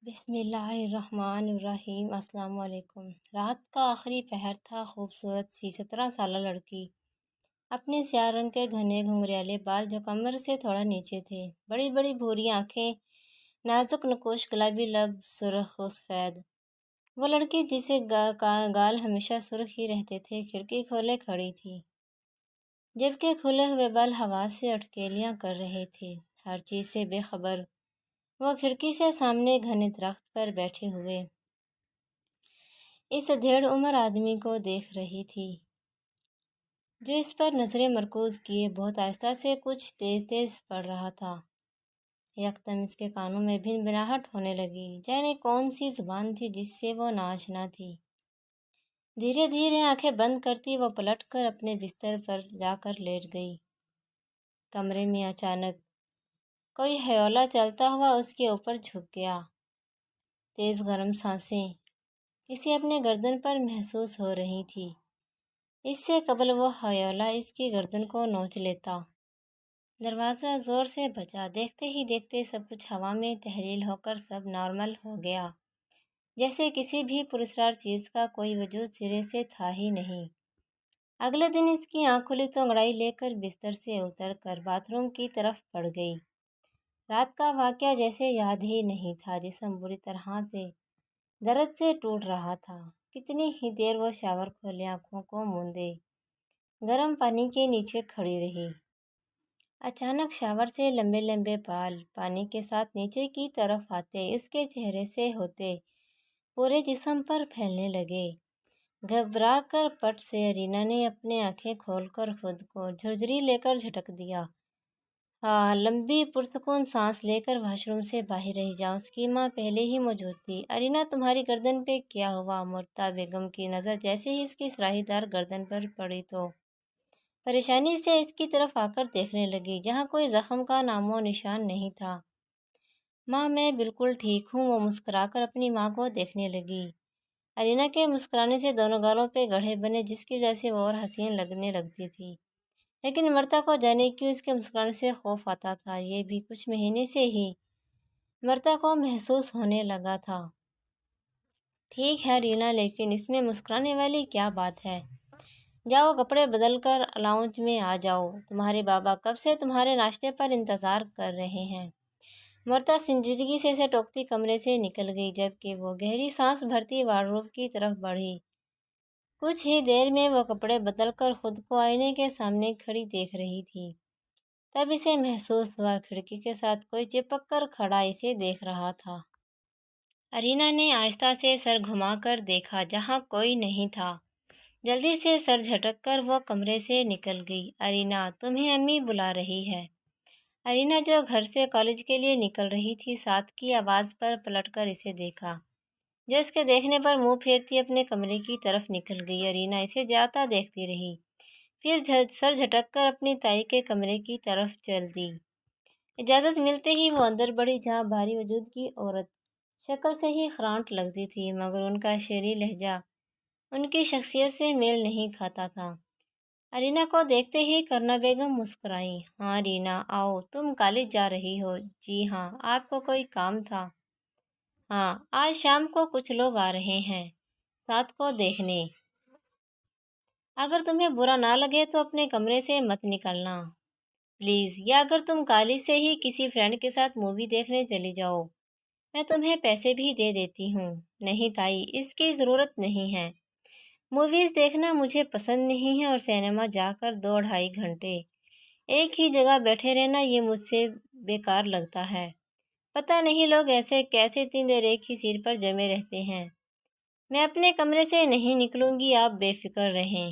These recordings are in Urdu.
بسم اللہ الرحمن الرحیم۔ السلام علیکم۔ رات کا آخری پہر تھا۔ خوبصورت سی 17 سالہ لڑکی اپنے سیاہ رنگ کے گھنے گھنگریالے بال جو کمر سے تھوڑا نیچے تھے، بڑی بڑی بھوری آنکھیں، نازک نقوش، گلابی لب، سرخ و سفید۔ وہ لڑکی جسے گال ہمیشہ سرخ ہی رہتے تھے، کھڑکی کھولے کھڑی تھی، جبکہ کھلے ہوئے بال ہوا سے اٹکیلیاں کر رہے تھے، ہر چیز سے بے خبر۔ وہ کھڑکی سے سامنے گھنے درخت پر بیٹھے ہوئے اس ادھیڑ عمر آدمی کو دیکھ رہی تھی، جو اس پر نظریں مرکوز کیے بہت آہستہ سے کچھ تیز تیز پڑھ رہا تھا۔ یکدم اس کے کانوں میں بھن بھناہٹ ہونے لگی، جانے کون سی زبان تھی جس سے وہ ناآشنا تھی۔ دھیرے دھیرے آنکھیں بند کرتی وہ پلٹ کر اپنے بستر پر جا کر لیٹ گئی۔ کمرے میں اچانک کوئی ہیولہ چلتا ہوا اس کے اوپر جھک گیا۔ تیز گرم سانسیں اسے اپنے گردن پر محسوس ہو رہی تھی۔ اس سے قبل وہ ہیولہ اس کی گردن کو نوچ لیتا۔ دروازہ زور سے بجا۔ دیکھتے ہی دیکھتے سب کچھ ہوا میں تحلیل ہو کر سب نارمل ہو گیا، جیسے کسی بھی پراسرار چیز کا کوئی وجود سرے سے تھا ہی نہیں۔ اگلے دن اس کی آنکھ کھلی تو انگڑائی لے کر بستر سے اتر کر باتھ روم کی طرف بڑھ گئی۔ رات کا واقعہ جیسے یاد ہی نہیں تھا۔ جسم بری طرح سے درد سے ٹوٹ رہا تھا۔ کتنی ہی دیر وہ شاور کھولے آنکھوں کو موندے گرم پانی کے نیچے کھڑی رہی۔ اچانک شاور سے لمبے لمبے بال پانی کے ساتھ نیچے کی طرف آتے اس کے چہرے سے ہوتے پورے جسم پر پھیلنے لگے۔ گھبرا کر پٹ سے ارینا نے اپنی آنکھیں کھول کر خود کو جھرجھری لے کر جھٹک دیا۔ لمبی پرسکون سانس لے کر واش روم سے باہر رہ جاؤ۔ اس کی ماں پہلے ہی موجود تھی۔ ارینا، تمہاری گردن پہ کیا ہوا؟ مرتا بیگم کی نظر جیسے ہی اس کی سراہی دار گردن پر پڑی تو پریشانی سے اس کی طرف آ کر دیکھنے لگی، جہاں کوئی زخم کا نام و نشان نہیں تھا۔ ماں، میں بالکل ٹھیک ہوں۔ وہ مسکرا کر اپنی ماں کو دیکھنے لگی۔ ارینا کے مسکرانے سے دونوں گالوں پہ گڑھے بنے، جس کی وجہ سے وہ اور حسین لگنے لگتی تھی، لیکن مرتا کو جانے کیوں اس کے مسکرانے سے خوف آتا تھا۔ یہ بھی کچھ مہینے سے ہی مرتا کو محسوس ہونے لگا تھا۔ ٹھیک ہے رینا، لیکن اس میں مسکرانے والی کیا بات ہے؟ جاؤ کپڑے بدل کر لاؤنج میں آ جاؤ، تمہارے بابا کب سے تمہارے ناشتے پر انتظار کر رہے ہیں۔ مرتا سنجیدگی سے اسے ٹوکتی کمرے سے نکل گئی، جبکہ وہ گہری سانس بھرتی وارڈروب کی طرف بڑھی۔ کچھ ہی دیر میں وہ کپڑے بدل کر خود کو آئینے کے سامنے کھڑی دیکھ رہی تھی۔ تب اسے محسوس ہوا کھڑکی کے ساتھ کوئی چپک کر کھڑا اسے دیکھ رہا تھا۔ ارینا نے آہستہ سے سر گھما کر دیکھا، جہاں کوئی نہیں تھا۔ جلدی سے سر جھٹک کر وہ کمرے سے نکل گئی۔ ارینا، تمہیں امی بلا رہی ہے۔ ارینا، جو گھر سے کالج کے لیے نکل رہی تھی، ساتھ کی آواز پر پلٹ کر اسے دیکھا، جو اس کے دیکھنے پر منہ پھیرتی اپنے کمرے کی طرف نکل گئی۔ ارینا اسے جاتا دیکھتی رہی، پھر سر جھٹک کر اپنی تائی کے کمرے کی طرف چل دی۔ اجازت ملتے ہی وہ اندر بڑھی، جہاں بھاری وجود کی عورت شکل سے ہی خرانٹ لگتی تھی، مگر ان کا شعری لہجہ ان کی شخصیت سے میل نہیں کھاتا تھا۔ ارینا کو دیکھتے ہی کرنا بیگم مسکرائیں۔ ہاں رینا، آؤ، تم کالج جا رہی ہو؟ جی ہاں۔ آپ کو کوئی کام تھا؟ ہاں، آج شام کو کچھ لوگ آ رہے ہیں ساتھ کو دیکھنے۔ اگر تمہیں برا نہ لگے تو اپنے کمرے سے مت نکلنا پلیز، یا اگر تم کالج سے ہی کسی فرینڈ کے ساتھ مووی دیکھنے چلی جاؤ، میں تمہیں پیسے بھی دے دیتی ہوں۔ نہیں تائی، اس کی ضرورت نہیں ہے۔ موویز دیکھنا مجھے پسند نہیں ہے، اور سینما جا کر 2-2.5 گھنٹے ایک ہی جگہ بیٹھے رہنا، یہ مجھ سے بیکار لگتا ہے۔ پتہ نہیں لوگ ایسے کیسے اتنی دیر ایک ہی سیٹ پر جمے رہتے ہیں۔ میں اپنے کمرے سے نہیں نکلوں گی، آپ بے فکر رہیں۔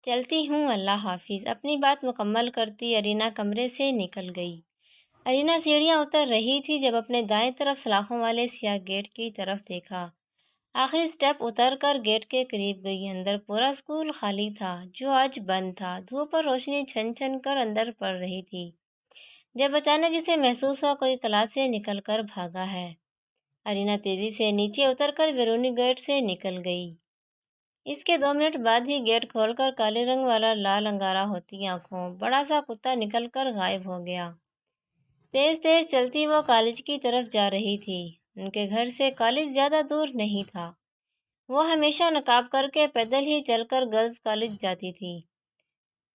چلتی ہوں، اللہ حافظ۔ اپنی بات مکمل کرتی ارینا کمرے سے نکل گئی۔ ارینا سیڑھیاں اتر رہی تھی جب اپنے دائیں طرف سلاخوں والے سیاہ گیٹ کی طرف دیکھا۔ آخری سٹیپ اتر کر گیٹ کے قریب گئی۔ اندر پورا اسکول خالی تھا، جو آج بند تھا۔ دھوپ پر روشنی چھن چھن کر اندر پڑ رہی تھی، جب اچانک اسے محسوس ہوا کوئی کلاس سے نکل کر بھاگا ہے۔ ارینا تیزی سے نیچے اتر کر بیرونی گیٹ سے نکل گئی۔ اس کے 2 منٹ بعد ہی گیٹ کھول کر کالے رنگ والا لال انگارہ ہوتی آنکھوں بڑا سا کتا نکل کر غائب ہو گیا۔ تیز تیز چلتی وہ کالج کی طرف جا رہی تھی۔ ان کے گھر سے کالج زیادہ دور نہیں تھا۔ وہ ہمیشہ نقاب کر کے پیدل ہی چل کر گرلز کالج جاتی تھی۔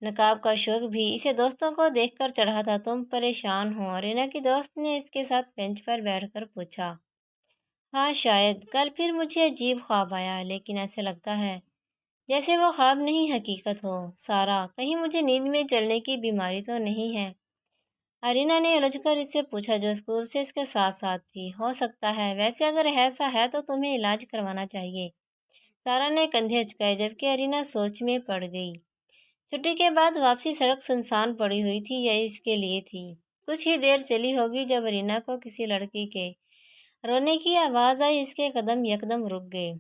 نقاب کا شوق بھی اسے دوستوں کو دیکھ کر چڑھا تھا۔ تم پریشان ہو؟ ارینا کی دوست نے اس کے ساتھ بینچ پر بیٹھ کر پوچھا۔ ہاں شاید، کل پھر مجھے عجیب خواب آیا، لیکن ایسے لگتا ہے جیسے وہ خواب نہیں حقیقت ہو۔ سارا، کہیں مجھے نیند میں چلنے کی بیماری تو نہیں ہے؟ ارینا نے الجھ کر اس سے پوچھا، جو اسکول سے اس کے ساتھ ساتھ تھی۔ ہو سکتا ہے، ویسے اگر ایسا ہے تو تمہیں علاج کروانا چاہیے۔ سارا نے کندھے اچکائے، جبکہ ارینا سوچ میں پڑ گئی۔ چھٹی کے بعد واپسی سڑک سنسان پڑی ہوئی تھی، یا اس کے لیے تھی؟ کچھ ہی دیر چلی ہوگی جب ارینا کو کسی لڑکی کے رونے کی آواز آئی۔ اس کے قدم یکدم رک گئے۔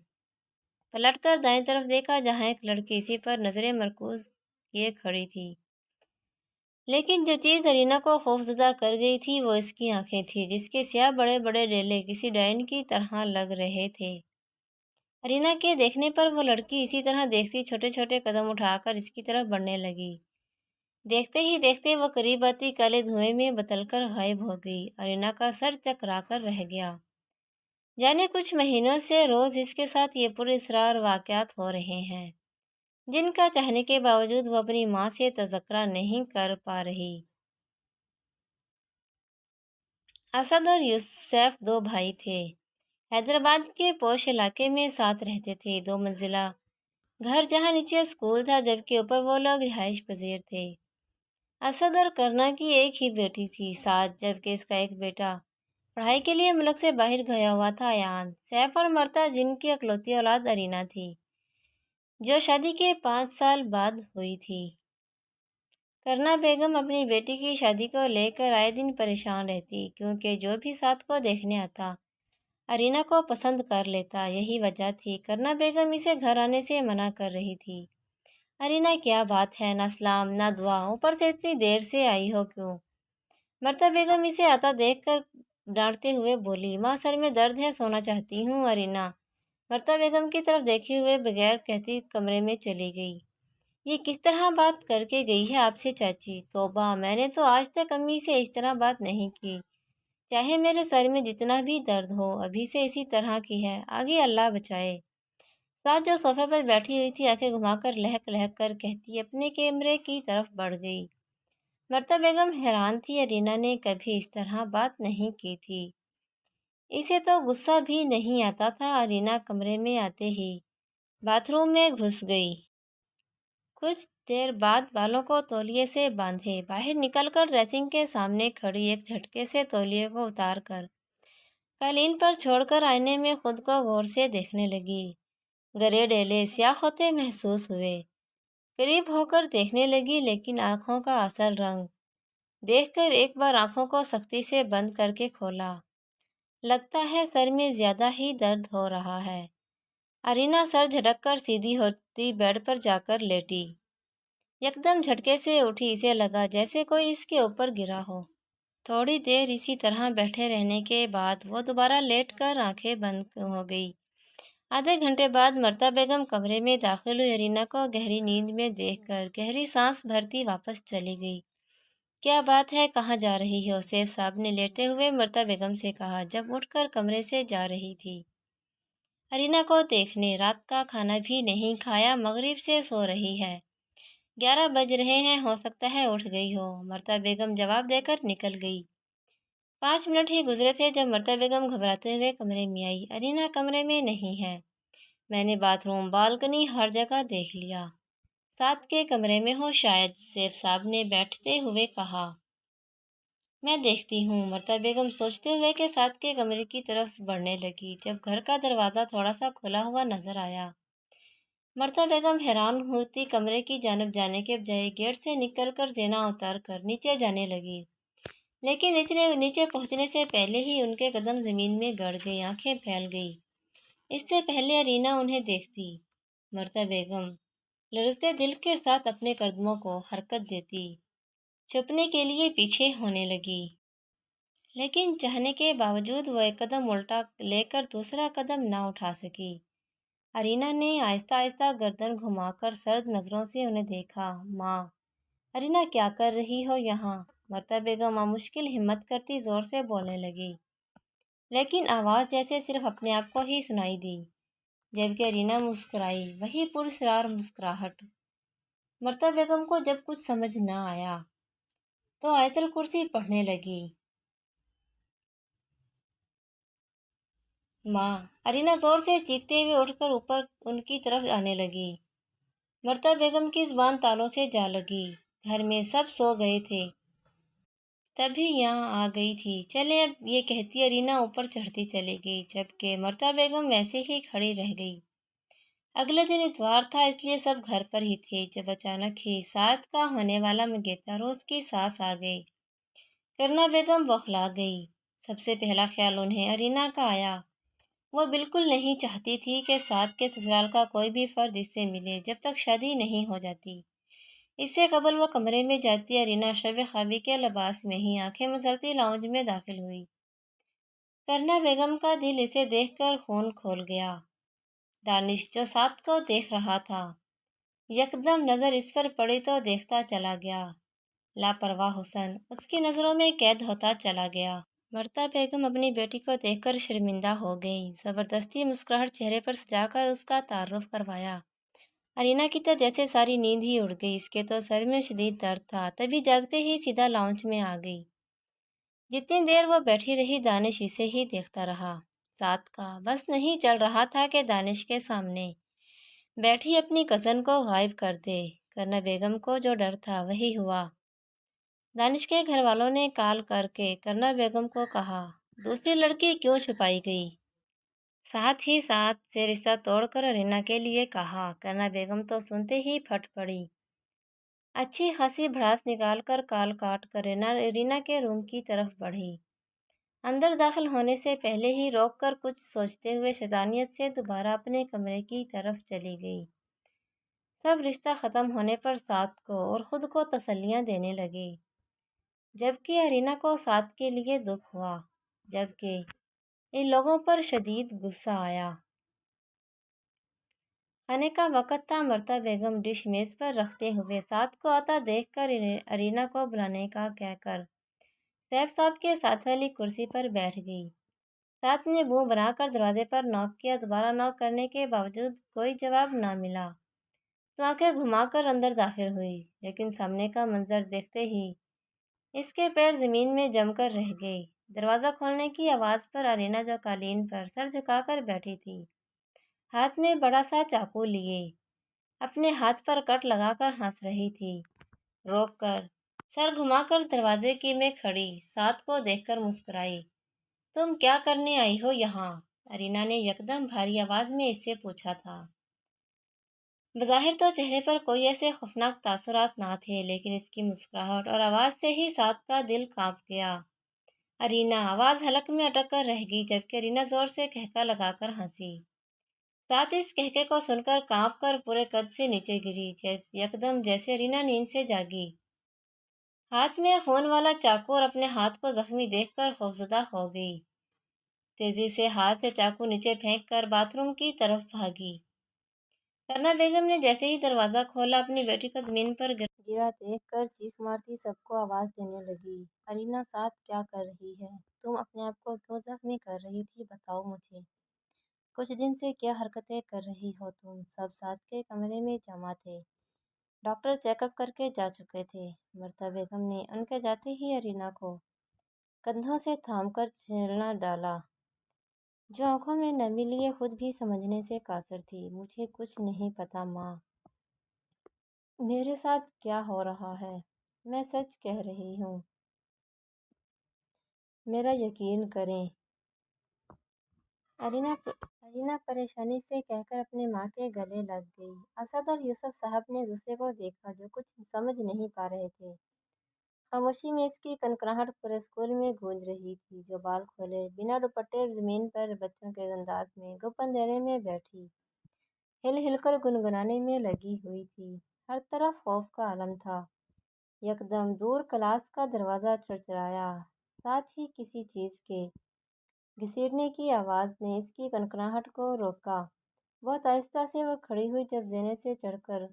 پلٹ کر دائیں طرف دیکھا، جہاں ایک لڑکی اسی پر نظریں مرکوز کیے کھڑی تھی۔ لیکن جو چیز ارینا کو خوفزدہ کر گئی تھی وہ اس کی آنکھیں تھیں، جس کے سیاہ بڑے بڑے ڈیلے کسی ڈائن کی طرح لگ رہے تھے۔ ارینا کے دیکھنے پر وہ لڑکی اسی طرح دیکھتی چھوٹے چھوٹے قدم اٹھا کر اس کی طرف بڑھنے لگی۔ دیکھتے ہی دیکھتے وہ قریب آتی کالے دھوئیں میں بدل کر غائب ہو گئی۔ ارینا کا سر چکرا کر رہ گیا۔ جانے کچھ مہینوں سے روز اس کے ساتھ یہ پراسرار واقعات ہو رہے ہیں، جن کا چاہنے کے باوجود وہ اپنی ماں سے تذکرہ نہیں کر پا رہی۔ اسد اور یوسف دو بھائی تھے۔ حیدرآباد کے پوش علاقے میں ساتھ رہتے تھے۔ 2 منزلہ گھر، جہاں نیچے اسکول تھا جبکہ اوپر وہ لوگ رہائش پذیر تھے۔ اسد اور کرنا کی ایک ہی بیٹی تھی، سعد، جبکہ اس کا ایک بیٹا پڑھائی کے لیے ملک سے باہر گیا ہوا تھا، ایان۔ سیف اور مرتا، جن کی اکلوتی اولاد ارینا تھی، جو شادی کے 5 سال بعد ہوئی تھی۔ کرنا بیگم اپنی بیٹی کی شادی کو لے کر آئے دن پریشان رہتی، کیونکہ جو بھی ساتھ کو دیکھنے آتا ارینا کو پسند کر لیتا۔ یہی وجہ تھی کرنا بیگم اسے گھر آنے سے منع کر رہی تھی۔ ارینا، کیا بات ہے؟ نہ سلام نہ دعا، اوپر سے اتنی دیر سے آئی ہو کیوں؟ مرتا بیگم اسے آتا دیکھ کر ڈانٹتے ہوئے بولی۔ ماں، سر میں درد ہے، سونا چاہتی ہوں۔ ارینا مرتا بیگم کی طرف دیکھے ہوئے بغیر کہتی کمرے میں چلی گئی۔ یہ کس طرح بات کر کے گئی ہے آپ سے چاچی؟ توبہ، میں نے تو آج تک امی سے اس طرح بات نہیں کی۔ چاہے میرے سر میں جتنا بھی درد ہو، ابھی سے اسی طرح کی ہے، آگے اللہ بچائے۔ ساتھ جو صوفے پر بیٹھی ہوئی تھی، آنکھیں گھما کر لہک لہک کر کہتی اپنے کیمرے کی طرف بڑھ گئی۔ مرتا بیگم حیران تھی، ارینا نے کبھی اس طرح بات نہیں کی تھی۔ اسے تو غصہ بھی نہیں آتا تھا۔ ارینا کمرے میں آتے ہی باتھ روم میں گھس گئی۔ کچھ دیر بعد بالوں کو تولیے سے باندھے باہر نکل کر ڈریسنگ کے سامنے کھڑی، ایک جھٹکے سے تولیے کو اتار کر قالین پر چھوڑ کر آئینے میں خود کو غور سے دیکھنے لگی۔ گرے ڈیلے سیاہ ہوتے محسوس ہوئے۔ قریب ہو کر دیکھنے لگی، لیکن آنکھوں کا اصل رنگ دیکھ کر ایک بار آنکھوں کو سختی سے بند کر کے کھولا۔ لگتا ہے سر میں زیادہ ہی درد ہو رہا ہے۔ ارینا سر جھٹک کر سیدھی ہوتی بیڈ پر جا کر لیٹی۔ یکدم جھٹکے سے اٹھی، اسے لگا جیسے کوئی اس کے اوپر گرا ہو۔ تھوڑی دیر اسی طرح بیٹھے رہنے کے بعد وہ دوبارہ لیٹ کر آنکھیں بند ہو گئی۔ آدھے گھنٹے بعد مرتا بیگم کمرے میں داخل ہوئی۔ ارینا کو گہری نیند میں دیکھ کر گہری سانس بھرتی واپس چلی گئی۔ کیا بات ہے، کہاں جا رہی ہو؟ سیف صاحب نے لیٹتے ہوئے مرتا بیگم سے کہا، جب اٹھ کر کمرے سے جا رہی تھی ارینا کو دیکھنے۔ رات کا کھانا بھی نہیں کھایا، مغرب سے سو رہی ہے۔ 11 بج رہے ہیں، ہو سکتا ہے اٹھ گئی ہو۔ مرتا بیگم جواب دے کر نکل گئی۔ 5 منٹ ہی گزرے تھے جب مرتا بیگم گھبراتے ہوئے کمرے میں آئی۔ ارینا کمرے میں نہیں ہے، میں نے باتھ روم، بالکنی، ہر جگہ دیکھ لیا۔ ساتھ کے کمرے میں ہو شاید، سیف صاحب نے بیٹھتے ہوئے کہا۔ میں دیکھتی ہوں۔ مرتا بیگم سوچتے ہوئے کہ ساتھ کے کمرے کی طرف بڑھنے لگی، جب گھر کا دروازہ تھوڑا سا کھلا ہوا نظر آیا۔ مرتا بیگم حیران ہوتی کمرے کی جانب جانے کے بجائے گیٹ سے نکل کر زینہ اتار کر نیچے جانے لگی، لیکن نیچے پہنچنے سے پہلے ہی ان کے قدم زمین میں گڑ گئے، آنکھیں پھیل گئی۔ اس سے پہلے ارینا انہیں دیکھتی، مرتا بیگم لرزتے دل کے ساتھ اپنے قدموں کو حرکت دیتی، چھپنے کے لیے پیچھے ہونے لگی۔ لیکن چاہنے کے باوجود وہ ایک قدم الٹا لے کر دوسرا قدم نہ اٹھا سکی۔ ارینا نے آہستہ آہستہ گردن گھما کر سرد نظروں سے انہیں دیکھا۔ ماں، ارینا کیا کر رہی ہو یہاں؟ مرتا بیگم مشکل ہمت کرتی زور سے بولنے لگی، لیکن آواز جیسے صرف اپنے آپ کو ہی سنائی دی۔ جبکہ ارینا مسکرائی، وہی پراسرار مسکراہٹ۔ مرتا بیگم کو جب کچھ سمجھ نہ آیا تو آیت الکرسی پڑھنے لگی۔ ماں! ارینا زور سے چیختے ہوئے اٹھ کر اوپر ان کی طرف آنے لگی۔ مرتا بیگم کی زبان تالوں سے جا لگی۔ گھر میں سب سو گئے تھے، تبھی یہاں آ گئی تھی۔ چلے اب، یہ کہتی ارینا اوپر چڑھتی چلی گئی، جبکہ مرتا بیگم ویسے ہی کھڑی رہ گئی۔ اگلے دن اتوار تھا، اس لیے سب گھر پر ہی تھے، جب اچانک ہی 7 کا ہونے والا منگیتر روز کی ساس آ گئی۔ کرنا بیگم بوکھلا گئی۔ سب سے پہلا خیال انہیں ارینا کا آیا۔ وہ بالکل نہیں چاہتی تھی کہ 7 کے سسرال کا کوئی بھی فرد اس سے ملے جب تک شادی نہیں ہو جاتی۔ اس سے قبل وہ کمرے میں جاتی ارینا شب خوابی کے لباس میں ہی آنکھیں مسلتی لاؤنج میں داخل ہوئی۔ کرنا بیگم کا دل اسے دیکھ کر خون کھول گیا۔ دانش جو 7 کو دیکھ رہا تھا، یکدم نظر اس پر پڑی تو دیکھتا چلا گیا۔ لاپرواہ حسن اس کی نظروں میں قید ہوتا چلا گیا۔ مرتا بیگم اپنی بیٹی کو دیکھ کر شرمندہ ہو گئی۔ زبردستی مسکراہٹ چہرے پر سجا کر اس کا تعارف کروایا۔ ارینا کی تو جیسے ساری نیند ہی اڑ گئی، اس کے تو سر میں شدید درد تھا، تبھی جاگتے ہی سیدھا لاؤنج میں آ گئی۔ جتنی دیر وہ بیٹھی رہی دانش اسے ہی دیکھتا رہا۔ 7 کا بس نہیں چل رہا تھا کہ دانش کے سامنے بیٹھی اپنی کزن کو غائب کر دے۔ کرنا بیگم کو جو ڈر تھا وہی ہوا۔ دانش کے گھر والوں نے کال کر کے کرنا بیگم کو کہا، دوسری لڑکی کیوں چھپائی گئی؟ ساتھ ہی ساتھ سے رشتہ توڑ کر ارینا کے لیے کہا۔ کرنا بیگم تو سنتے ہی پھٹ پڑی۔ اچھی خاصی بھڑاس نکال کر کال کاٹ کر ارینا کے روم کی طرف بڑھی۔ اندر داخل ہونے سے پہلے ہی روک کر کچھ سوچتے ہوئے شیطانیت سے دوبارہ اپنے کمرے کی طرف چلی گئی۔ سب رشتہ ختم ہونے پر 7 کو اور خود کو تسلیاں دینے لگی، جبکہ ارینا کو 7 کے لیے دکھ ہوا، جبکہ ان لوگوں پر شدید غصہ آیا۔ کھانے کا وقت تھا۔ مرتا بیگم ڈش میز پر رکھتے ہوئے 7 کو آتا دیکھ کر ارینا کو بلانے کا کہہ کر سیف صاحب کے ساتھ والی کرسی پر بیٹھ گئی۔ 7 نے منہ بنا کر دروازے پر نوک کیا۔ دوبارہ نوک کرنے کے باوجود کوئی جواب نہ ملا تو آنکھیں گھما کر اندر داخل ہوئی، لیکن سامنے کا منظر دیکھتے ہی اس کے پیر زمین میں جم کر رہ گئے۔ دروازہ کھولنے کی آواز پر ارینا جو قالین پر سر جھکا کر بیٹھی تھی، ہاتھ میں بڑا سا چاقو لیے اپنے ہاتھ پر کٹ لگا کر ہنس رہی تھی، روک کر سر گھما کر دروازے کی میں کھڑی 7 کو دیکھ کر مسکرائی۔ تم کیا کرنے آئی ہو یہاں؟ ارینا نے یکدم بھاری آواز میں اس سے پوچھا تھا۔ بظاہر تو چہرے پر کوئی ایسے خوفناک تاثرات نہ تھے، لیکن اس کی مسکراہٹ اور آواز سے ہی 7 کا دل کانپ گیا۔ ارینا آواز حلق میں اٹک کر رہ گئی، جبکہ ارینا زور سے کہکا لگا کر ہنسی۔ 7 اس کہکے کو سن کر کانپ کر پورے قد سے نیچے گری، یکدم جیسے ارینا نیند سے جاگی۔ ہاتھ میں خون والا چاقو اور اپنے ہاتھ کو زخمی دیکھ کر خوفزدہ ہو گئی۔ تیزی سے ہاتھ سے چاقو نیچے پھینک کر باتھ روم کی طرف بھاگی۔ کرنا بیگم نے جیسے ہی دروازہ کھولا، اپنی بیٹی کو زمین پر گرا دیکھ کر چیخ مارتی سب کو آواز دینے لگی، ارینا 7 کیا کر رہی ہے؟ تم اپنے آپ کو کیوں زخمی کر رہی تھی؟ بتاؤ مجھے، کچھ دن سے کیا حرکتیں کر رہی ہو تم؟ سب 7 کے کمرے میں جمع تھے، ڈاکٹر چیک اپ کر کے جا چکے تھے۔ مرتا بیگم نے ان کے جاتے ہی ارینا کو کندھوں سے تھام کر چھیلنا ڈالا، جو آنکھوں میں نمی لیے خود بھی سمجھنے سے قاصر تھی۔ مجھے کچھ نہیں پتا ماں، میرے ساتھ کیا ہو رہا ہے، میں سچ کہہ رہی ہوں، میرا یقین کریں۔ ارینا پریشانی سے کہہ کر اپنی ماں کے گلے لگ گئی۔ اسد اور یوسف صاحب نے دوسرے کو دیکھا، جو کچھ سمجھ نہیں پا رہے تھے۔ خاموشی میں اس کی کنکراہٹ پورے اسکول میں گونج رہی تھی، جو بال کھولے بنا دوپٹے زمین پر بچوں کے انداز میں گپ اندھیرے میں بیٹھی ہل ہل کر گنگنانے میں لگی ہوئی تھی۔ ہر طرف خوف کا عالم تھا۔ یکدم دور کلاس کا دروازہ چرچرایا، ساتھ ہی کسی چیز کے گھسیٹنے کی آواز نے اس کی کنکراہٹ کو روکا۔ بہت آہستہ سے وہ کھڑی ہوئی، جب زینے سے چڑھ کر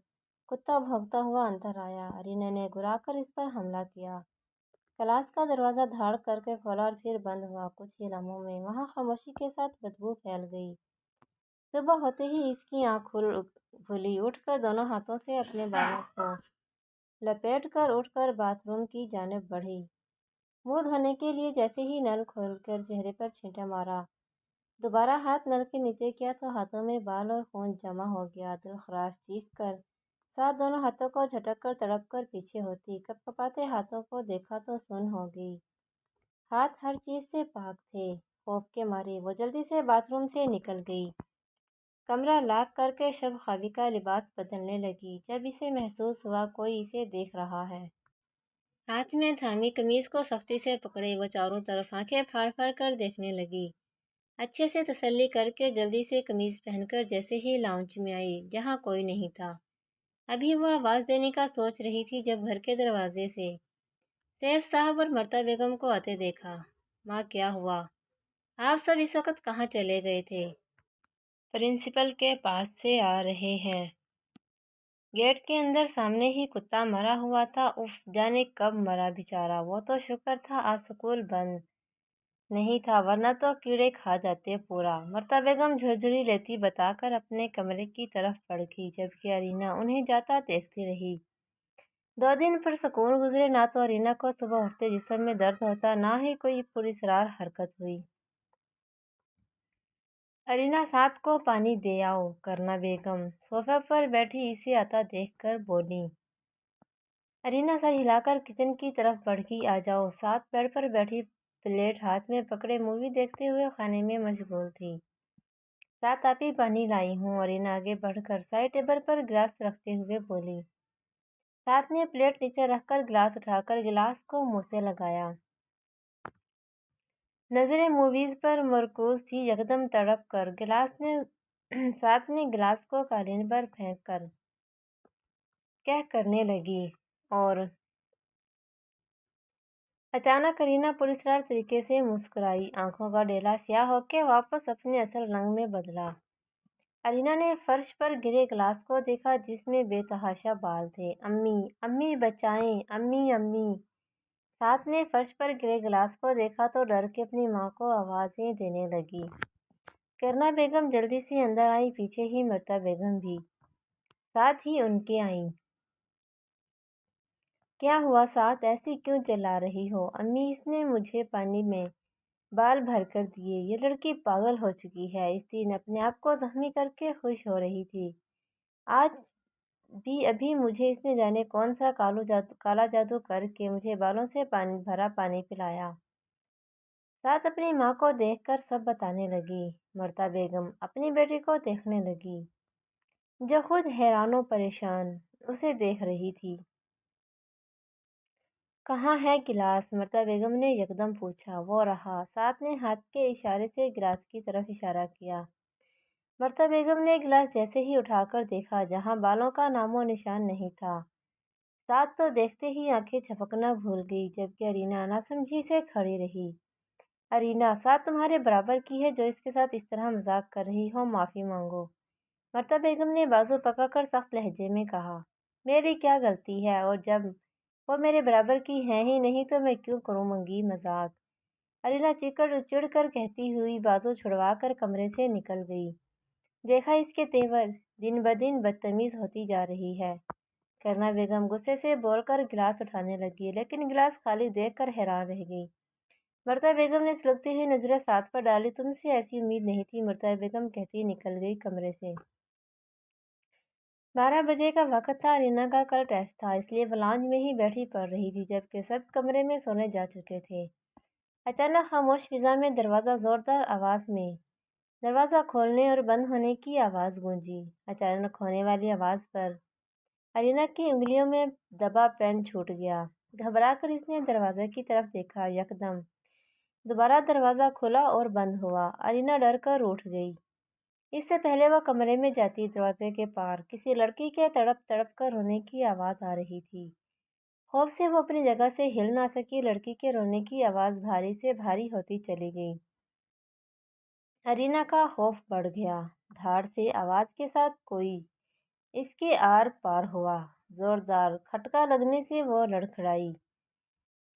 کتا بھونکتا ہوا اندر آیا۔ ارینا نے گھورا کر اس پر حملہ کیا۔ کلاس کا دروازہ دھاڑ کر کے کھولا اور پھر بند ہوا۔ کچھ ہی لمحوں میں وہاں خاموشی کے ساتھ بدبو پھیل گئی۔ صبح ہوتے ہی اس کی آنکھ کھلی۔ اٹھ کر دونوں ہاتھوں سے اپنے بالوں کو لپیٹ کر اٹھ کر باتھ روم کی جانب بڑھی۔ منہ دھونے کے لیے جیسے ہی نل کھول کر چہرے پر چھینٹا مارا، دوبارہ ہاتھ نل کے نیچے کیا تو ہاتھوں میں بال اور خون جمع ہو گیا۔ دل خراش چیخ کر ساتھ دونوں ہاتھوں کو جھٹک کر تڑپ کر پیچھے ہوتی، کپ کپاتے ہاتھوں کو دیکھا تو سن ہو گئی۔ ہاتھ ہر چیز سے پاک تھے۔ خوف کے مارے وہ جلدی سے باتھ روم سے نکل گئی۔ کمرہ لاک کر کے شب خوابی کا لباس بدلنے لگی۔ جب اسے محسوس ہوا کوئی اسے دیکھ رہا ہے، ہاتھ میں تھامی قمیص کو سختی سے پکڑے وہ چاروں طرف آنکھیں پھاڑ پھاڑ کر دیکھنے لگی۔ اچھے سے تسلی کر کے جلدی سے قمیض پہن کر جیسے ہی لاؤنج میں آئی جہاں کوئی نہیں تھا، ابھی وہ آواز دینے کا سوچ رہی تھی جب گھر کے دروازے سے سیف صاحب اور مرتا بیگم کو آتے دیکھا۔ ماں کیا ہوا؟ آپ سب اس وقت کہاں چلے گئے تھے؟ پرنسپل کے پاس سے آ رہے ہیں۔ گیٹ کے اندر سامنے ہی کتا مرا ہوا تھا۔ اف جانے کب مرا بیچارہ، وہ تو شکر تھا آج سکول بند نہیں تھا ورنہ تو کیڑے کھا جاتے پورا۔ مرتا بیگم جھرجھری لیتی بتا کر اپنے کمرے کی طرف بڑھ گئی جبکہ ارینا انہیں جاتا دیکھتی رہی۔ 2 دن پرسکون گزرے۔ نہ تو ارینا کو صبح اٹھتے جسم میں درد ہوتا نہ ہی کوئی پراسرار حرکت ہوئی۔ ارینا ساتھ کو پانی دے آؤ۔ کرنا بیگم صوفے پر بیٹھی اسے آتا دیکھ کر بولی۔ ارینا سر ہلا کر کچن کی طرف بڑھ گئی۔ آ جاؤ۔ ساتھ بیڈ پر بیٹھی پلیٹ ہاتھ میں پکڑے مووی دیکھتے ہوئے کھانے میں مشغول تھی۔ ساتھ آپ ہی پانی لائی ہوں۔ ارینا آگے بڑھ کر سائڈ ٹیبل پر گلاس رکھتے ہوئے بولی۔ ساتھ نے پلیٹ نیچے رکھ کر گلاس اٹھا کر گلاس کو منہ سے لگایا۔ نظریں موویز پر مرکوز تھی یکدم تڑپ کر ساتھ نے گلاس کو قالین پر پھینک کر کرنے لگی اور اچانک ارینا پراسرار طریقے سے مسکرائی۔ آنکھوں کا ڈیلا سیاہ ہو کے واپس اپنے اصل رنگ میں بدلا۔ ارینا نے فرش پر گرے گلاس کو دیکھا جس میں بے تحاشا بال تھے۔ امی امی بچائیں، امی امی۔ ساتھ نے فرش پر گرے گلاس کو دیکھا تو ڈر کے اپنی ماں کو آوازیں دینے لگی۔ کرنا بیگم جلدی سے اندر آئی، پیچھے ہی مرتا بیگم بھی ساتھ ہی ان کے آئیں۔ کیا ہوا ساتھ، ایسی کیوں چلا رہی ہو؟ امی اس نے مجھے پانی میں بال بھر کر دیے، یہ لڑکی پاگل ہو چکی ہے۔ اس دن اپنے آپ کو زخمی کر کے خوش ہو رہی تھی، آج بھی ابھی مجھے اس نے جانے کون سا کالا جادو کر کے مجھے بالوں سے بھرا پانی پلایا۔ ساتھ اپنی ماں کو دیکھ کر سب بتانے لگی۔ مرتا بیگم اپنی بیٹی کو دیکھنے لگی جو خود حیران و پریشان اسے دیکھ رہی تھی۔ کہاں ہے گلاس؟ مرتا بیگم نے یکدم پوچھا۔ وہ رہا، ساتھ نے ہاتھ کے اشارے سے گلاس کی طرف اشارہ کیا۔ مرتا بیگم نے گلاس جیسے ہی اٹھا کر دیکھا جہاں بالوں کا نام و نشان نہیں تھا، ساتھ تو دیکھتے ہی آنکھیں جھپکنا بھول گئی جبکہ ارینا ناسمجھی سے کھڑی رہی۔ ارینا، ساتھ تمہارے برابر کی ہے جو اس کے ساتھ اس طرح مذاق کر رہی ہو، معافی مانگو۔ مرتا بیگم نے بازو پکڑ کر سخت لہجے میں کہا۔ میری کیا غلطی ہے؟ اور جب وہ میرے برابر کی ہے ہی نہیں تو میں کیوں کروں منگی مذاق؟ ارینا چڑ کر کہتی ہوئی بازو چھڑوا کر کمرے سے نکل گئی۔ دیکھا اس کے تیور دن بدن بدتمیز ہوتی جا رہی ہے، کرنا بیگم غصے سے بول کر گلاس اٹھانے لگی لیکن گلاس خالی دیکھ کر حیران رہ گئی۔ مرتا بیگم نے سلگتی ہوئی نظریں ساتھ پر ڈالی۔ تم سے ایسی امید نہیں تھی، مرتا بیگم کہتی نکل گئی کمرے سے۔ 12 بجے کا وقت تھا۔ ارینا کا کل ٹیسٹ تھا اس لیے وہ لاؤنج میں ہی بیٹھی پڑھ رہی تھی جبکہ سب کمرے میں سونے جا چکے تھے۔ اچانک خاموش فضا میں زوردار آواز میں دروازہ کھولنے اور بند ہونے کی آواز گونجی۔ اچانک ہونے والی آواز پر ارینا کی انگلیوں میں دبا پین چھوٹ گیا۔ گھبرا کر اس نے دروازے کی طرف دیکھا، یکدم دوبارہ دروازہ کھلا اور بند ہوا۔ ارینا ڈر کر اٹھ گئی۔ اس سے پہلے وہ کمرے میں جاتی دروازے کے پار کسی لڑکی کے تڑپ تڑپ کر رونے کی آواز آ رہی تھی۔ خوف سے وہ اپنی جگہ سے ہل نہ سکی۔ لڑکی کے رونے کی آواز بھاری سے بھاری ہوتی چلی گئی۔ ارینا کا خوف بڑھ گیا۔ دھاڑ سے آواز کے ساتھ کوئی اس کے آر پار ہوا۔ زوردار کھٹکا لگنے سے وہ لڑکھڑائی۔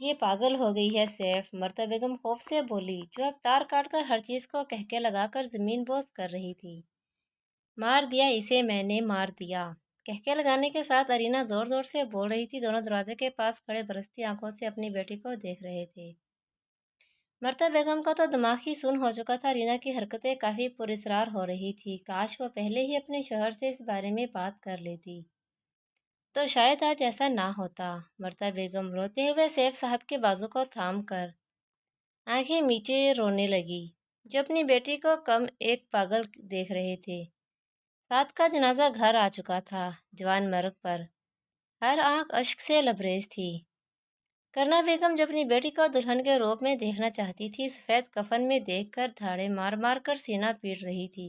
یہ پاگل ہو گئی ہے سیف، مرتا بیگم خوف سے بولی، جو اب تار کاٹ کر ہر چیز کو کہکے لگا کر زمین بوس کر رہی تھی۔ مار دیا اسے میں نے، مار دیا۔ کہکے لگانے کے ساتھ ارینا زور زور سے بول رہی تھی۔ دونوں دروازے کے پاس کھڑے برستی آنکھوں سے اپنی بیٹی کو دیکھ رہے تھے۔ مرتا بیگم کا تو دماغ ہی سن ہو چکا تھا۔ ارینا کی حرکتیں کافی پراسرار ہو رہی تھی۔ کاش وہ پہلے ہی اپنے شوہر سے اس بارے میں بات کر لیتی تو شاید آج ایسا نہ ہوتا۔ مرتا بیگم روتے ہوئے سیف صاحب کے بازو کو تھام کر آنکھیں میچے رونے لگی، جو اپنی بیٹی کو کم ایک پاگل دیکھ رہے تھے۔ سات کا جنازہ گھر آ چکا تھا، جوان مرگ پر ہر آنکھ اشک سے لبریز تھی۔ کرنا بیگم جو اپنی بیٹی کو دلہن کے روپ میں دیکھنا چاہتی تھی، سفید کفن میں دیکھ کر دھاڑے مار مار کر سینہ پیٹ رہی تھی،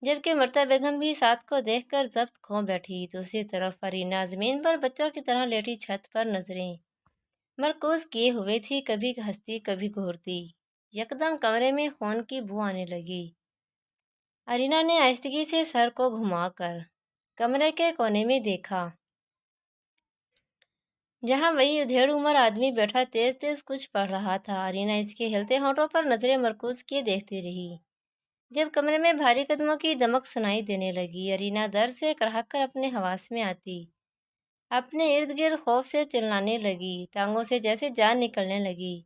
جبکہ مرتا بیگم بھی ساتھ کو دیکھ کر ضبط کھو بیٹھی۔ دوسری طرف ارینا زمین پر بچوں کی طرح لیٹی چھت پر نظریں مرکوز کیے ہوئے تھی، کبھی ہنستی کبھی گھورتی۔ یکدم کمرے میں خون کی بو آنے لگی۔ ارینا نے آہستگی سے سر کو گھما کر کمرے کے کونے میں دیکھا، جہاں وہی ادھیڑ عمر آدمی بیٹھا تیز تیز کچھ پڑھ رہا تھا۔ ارینا اس کے ہلتے ہونٹوں پر نظریں مرکوز کیے دیکھتی رہی۔ جب کمرے میں بھاری قدموں کی دمک سنائی دینے لگی، ارینا در سے کڑھک کر اپنے حواس میں آتی اپنے ارد گرد خوف سے چلانے لگی، ٹانگوں سے جیسے جان نکلنے لگی۔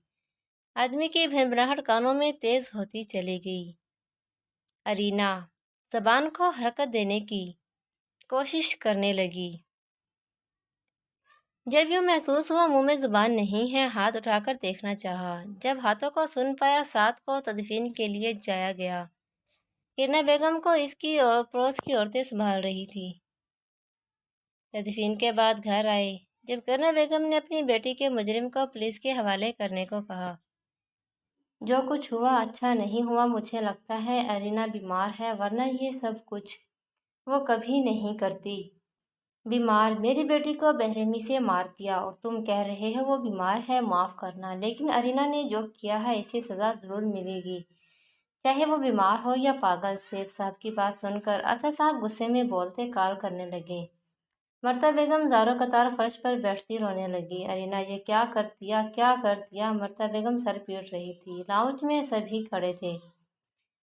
آدمی کی بھنبھناہٹ کانوں میں تیز ہوتی چلی گئی۔ ارینا زبان کو حرکت دینے کی کوشش کرنے لگی۔ جب یوں محسوس ہوا منہ میں زبان نہیں ہے، ہاتھ اٹھا کر دیکھنا چاہا۔ جب ہاتھوں کو سن پایا، ساتھ کو تدفین کے لیے جایا گیا۔ کرنا بیگم کو اس کی اور پڑوس کی عورتیں سنبھال رہی تھی۔ تدفین کے بعد گھر آئے، جب کرنا بیگم نے اپنی بیٹی کے مجرم کو پولیس کے حوالے کرنے کو کہا۔ جو کچھ ہوا اچھا نہیں ہوا، مجھے لگتا ہے ارینا بیمار ہے، ورنہ یہ سب کچھ وہ کبھی نہیں کرتی۔ بیمار؟ میری بیٹی کو بےرحمی سے مار دیا اور تم کہہ رہے ہو وہ بیمار ہے؟ معاف کرنا، لیکن ارینا نے جو کیا ہے اسے سزا ضرور ملے گی، چاہے وہ بیمار ہو یا پاگل۔ سیف صاحب کی بات سن کر اطہر صاحب غصے میں بولتے کال کرنے لگے۔ مرتا بیگم زاروں قطار فرش پر بیٹھتی رونے لگی۔ ارینا یہ کیا کر دیا، کیا کر دیا؟ مرتا بیگم سر پیٹ رہی تھی۔ لاؤنج میں سبھی کھڑے تھے۔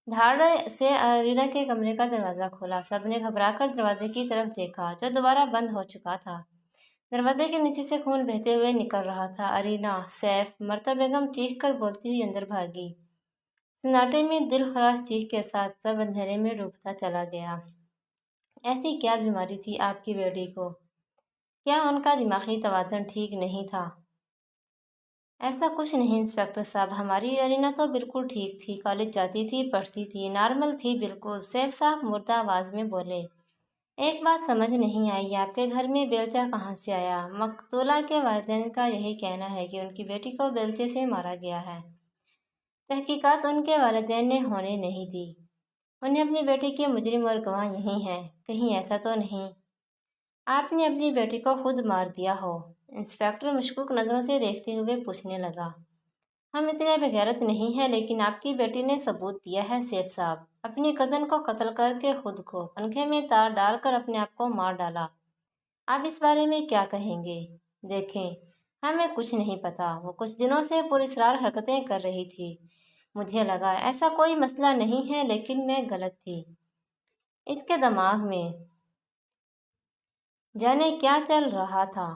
دھاڑ سے ارینا کے کمرے کا دروازہ کھولا۔ سب نے گھبرا کر دروازے کی طرف دیکھا، جو دوبارہ بند ہو چکا تھا۔ دروازے کے نیچے سے خون بہتے ہوئے نکل رہا تھا۔ ارینا، سیف! مرتا بیگم چیخ کر بولتی ہوئی اندر بھاگی۔ سناٹے میں دل خراش چیخ کے ساتھ سب اندھیرے میں ڈوبتا چلا گیا۔ ایسی کیا بیماری تھی آپ کی بیٹی کو؟ کیا ان کا دماغی توازن ٹھیک نہیں تھا؟ ایسا کچھ نہیں انسپکٹر صاحب، ہماری ارینا تو بالکل ٹھیک تھی، کالج جاتی تھی، پڑھتی تھی، نارمل تھی بالکل۔ سیف صاحب مردہ آواز میں بولے۔ ایک بات سمجھ نہیں آئی، آپ کے گھر میں بیلچہ کہاں سے آیا؟ مقتولہ کے والدین کا یہی کہنا ہے کہ ان کی بیٹی کو بیلچے سے مارا گیا ہے۔ تحقیقات ان کے والدین نے ہونے نہیں دی۔ انہیں اپنی بیٹی کے مجرم اور گواہ یہی ہیں، کہیں ایسا تو نہیں آپ نے اپنی بیٹی کو خود مار دیا ہو؟ انسپکٹر مشکوک نظروں سے دیکھتے ہوئے پوچھنے لگا۔ ہم اتنے بےغیرت نہیں ہیں، لیکن آپ کی بیٹی نے ثبوت دیا ہے سیف صاحب، اپنی کزن کو قتل کر کے خود کو پنکھے میں تار ڈال کر اپنے آپ کو مار ڈالا۔ آپ اس بارے میں کیا کہیں گے؟ دیکھیں، ہمیں کچھ نہیں پتا، وہ کچھ دنوں سے پراسرار حرکتیں کر رہی تھی، مجھے لگا ایسا کوئی مسئلہ نہیں ہے، لیکن میں غلط تھی۔ اس کے دماغ میں جانے کیا چل رہا تھا۔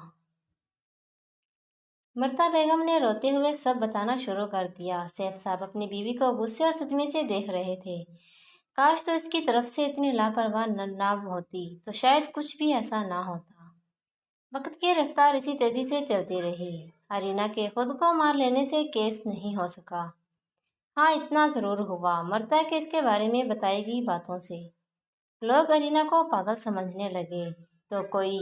مرتا بیگم نے روتے ہوئے سب بتانا شروع کر دیا۔ سیف صاحب اپنی بیوی کو غصے اور صدمے سے دیکھ رہے تھے۔ کاش تو اس کی طرف سے اتنی لاپرواہ نہ ہوتی تو شاید کچھ بھی ایسا نہ ہوتا۔ وقت کی رفتار اسی تیزی سے چلتی رہی۔ ارینا کے خود کو مار لینے سے کیس نہیں ہو سکا۔ ہاں اتنا ضرور ہوا، مرتا کہ اس کے بارے میں بتائی گئی باتوں سے لوگ ارینا کو پاگل سمجھنے لگے، تو کوئی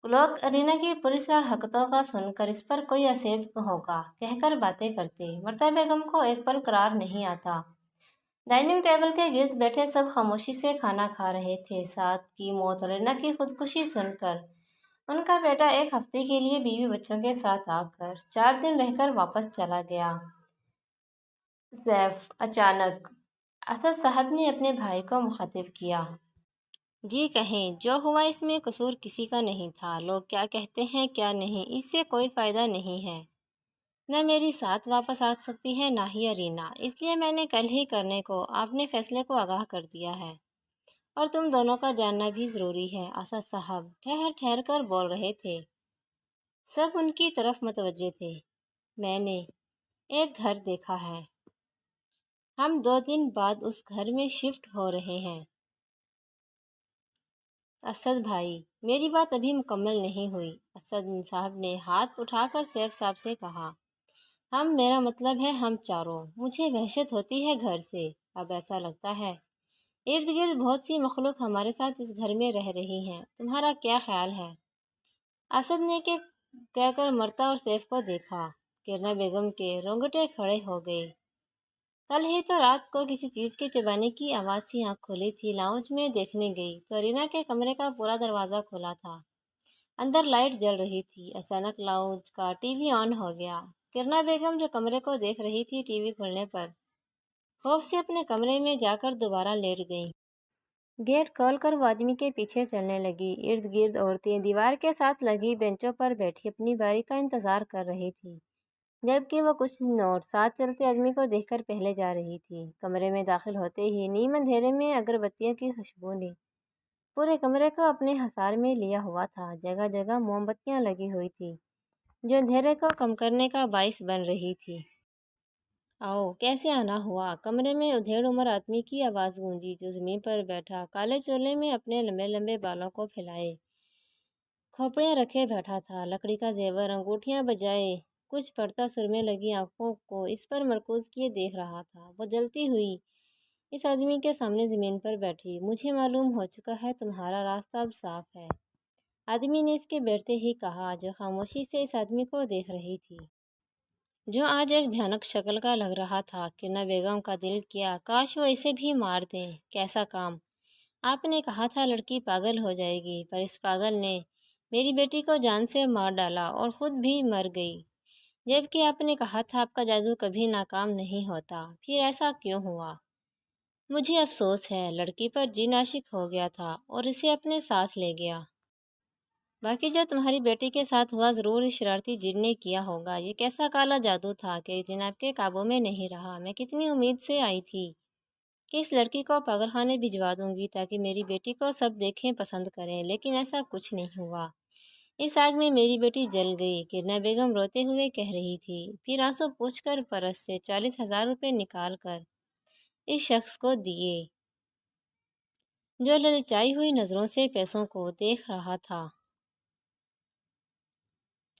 لوگ ارینا کی پراسرار حرکتوں کا سن کر اس پر کوئی عصیب ہوگا کہہ کر باتیں کرتے۔ مرتا بیگم کو ایک پل قرار نہیں آتا۔ ڈائننگ ٹیبل کے گرد بیٹھے سب خاموشی سے کھانا کھا رہے تھے۔ ساتھ کی موت اور ارینا کی خودکشی سن کر ان کا بیٹا ایک ہفتے کے لیے بیوی بچوں کے ساتھ آ کر 4 دن رہ کر واپس چلا گیا۔ سیف! اچانک اسد صاحب نے اپنے بھائی کو مخاطب کیا۔ جی کہیں، جو ہوا اس میں قصور کسی کا نہیں تھا، لوگ کیا کہتے ہیں کیا نہیں، اس سے کوئی فائدہ نہیں ہے۔ نہ میری ساتھ واپس آ سکتی ہے نہ ہی ارینا، اس لیے میں نے کل ہی کرنے کو آپ نے فیصلے کو آگاہ کر دیا ہے، اور تم دونوں کا جاننا بھی ضروری ہے۔ اسد صاحب ٹھہر ٹھہر کر بول رہے تھے، سب ان کی طرف متوجہ تھے۔ میں نے ایک گھر دیکھا ہے، ہم 2 دن بعد اس گھر میں شفٹ ہو رہے ہیں۔ اسد بھائی، میری بات ابھی مکمل نہیں ہوئی، اسد صاحب نے ہاتھ اٹھا کر سیف صاحب سے کہا۔ میرا مطلب ہے ہم چاروں۔ مجھے وحشت ہوتی ہے گھر سے، اب ایسا لگتا ہے ارد گرد بہت سی مخلوق ہمارے ساتھ اس گھر میں رہ رہی ہیں، تمہارا کیا خیال ہے؟ اسد نے کہہ کر مرتا اور سیف کو دیکھا۔ کرنا بیگم کے رونگٹے کھڑے ہو گئے۔ کل ہی تو رات کو کسی چیز کے چبانے کی آواز سے آنکھ کھلی تھی، لاؤنج میں دیکھنے گئی تو ارینا کے کمرے کا پورا دروازہ کھلا تھا، اندر لائٹ جل رہی تھی۔ اچانک لاؤنج کا ٹی وی آن ہو گیا۔ کرنا بیگم جو کمرے کو دیکھ رہی تھی، ٹی وی کھلنے پر خوف سے اپنے کمرے میں جا کر دوبارہ لیٹ گئی۔ گیٹ کھول کر وہ آدمی کے پیچھے چلنے لگی۔ ارد گرد عورتیں دیوار کے ساتھ لگی بینچوں پر بیٹھی اپنی باری کا انتظار کر رہی تھی، جبکہ وہ کچھ نوٹ ساتھ چلتے آدمی کو دیکھ کر پہلے جا رہی تھی۔ کمرے میں داخل ہوتے ہی نیم اندھیرے میں اگر بتیوں کی خوشبو نے پورے کمرے کو اپنے حصار میں لیا ہوا تھا۔ جگہ جگہ موم بتیاں لگی ہوئی تھی جو اندھیرے کو کم کرنے کا باعث بن رہی تھی۔ آؤ، کیسے آنا ہوا؟ کمرے میں ادھیڑ عمر آدمی کی آواز گونجی جو زمین پر بیٹھا کالے چولے میں اپنے لمبے لمبے بالوں کو پھیلائے کھوپڑیاں رکھے بیٹھا تھا، لکڑی کا زیور انگوٹھیاں بجائے کچھ پڑتا سرمے لگی آنکھوں کو اس پر مرکوز کیے دیکھ رہا تھا۔ وہ جلتی ہوئی اس آدمی کے سامنے زمین پر بیٹھی۔ مجھے معلوم ہو چکا ہے، تمہارا راستہ اب صاف ہے، آدمی نے اس کے بیٹھتے ہی کہا، جو خاموشی سے اس آدمی کو دیکھ رہی تھی، جو آج ایک بھیانک شکل کا لگ رہا تھا۔ کرنا بیگم کا دل کیا کاش وہ اسے بھی مار دیں۔ کیسا کام؟ آپ نے کہا تھا لڑکی پاگل ہو جائے گی، پر اس پاگل نے میری بیٹی کو جان سے مار ڈالا اور خود بھی مر گئی، جبکہ آپ نے کہا تھا آپ کا جادو کبھی ناکام نہیں ہوتا۔ پھر ایسا کیوں ہوا؟ مجھے افسوس ہے، لڑکی پر جن عاشق ہو گیا تھا اور اسے اپنے ساتھ لے گیا۔ باقی جو تمہاری بیٹی کے ساتھ ہوا ضرور اس شرارتی جن نے کیا ہوگا۔ یہ کیسا کالا جادو تھا کہ جن آپ کے قابو میں نہیں رہا۔ میں کتنی امید سے آئی تھی کہ اس لڑکی کو پاگل خانے بھجوا دوں گی تاکہ میری بیٹی کو سب دیکھیں پسند کریں، لیکن ایسا کچھ نہیں ہوا۔ اس آگ میں میری بیٹی جل گئی، کرنا بیگم روتے ہوئے کہہ رہی تھی۔ پھر آنسو پوچھ کر پرس سے 40,000 روپے نکال کر اس شخص کو دیے جو للچائی ہوئی نظروں سے پیسوں کو دیکھ رہا تھا۔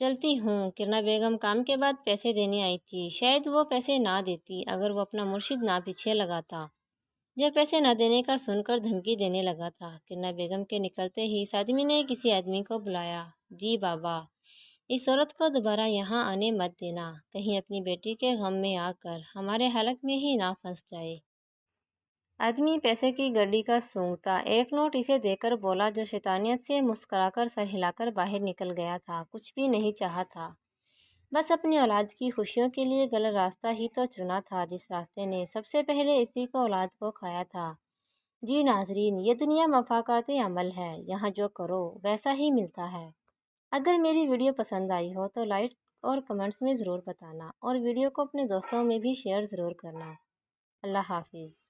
چلتی ہوں۔ کرنا بیگم کام کے بعد پیسے دینے آئی تھی، شاید وہ پیسے نہ دیتی اگر وہ اپنا مرشد نہ پیچھے لگاتا جو پیسے نہ دینے کا سن کر دھمکی دینے لگا تھا۔ کرنا بیگم کے نکلتے ہی اس آدمی نے کسی آدمی کو بلایا، جی بابا، اس عورت کو دوبارہ یہاں آنے مت دینا، کہیں اپنی بیٹی کے غم میں آ کر ہمارے حلق میں ہی نہ پھنس جائے۔ آدمی پیسے کی گڈی کا سونگھتا ایک نوٹ اسے دے کر بولا، جو شیطانیت سے مسکرا کر سر ہلا کر باہر نکل گیا تھا۔ کچھ بھی نہیں چاہا تھا، بس اپنی اولاد کی خوشیوں کے لیے غلط راستہ ہی تو چنا تھا، جس راستے نے سب سے پہلے اسی کو اولاد کو کھایا تھا۔ جی ناظرین، یہ دنیا مفاقات عمل ہے، یہاں جو کرو ویسا ہی ملتا ہے۔ اگر میری ویڈیو پسند آئی ہو تو لائک اور کمنٹس میں ضرور بتانا، اور ویڈیو کو اپنے دوستوں میں بھی شیئر ضرور کرنا۔ اللہ حافظ۔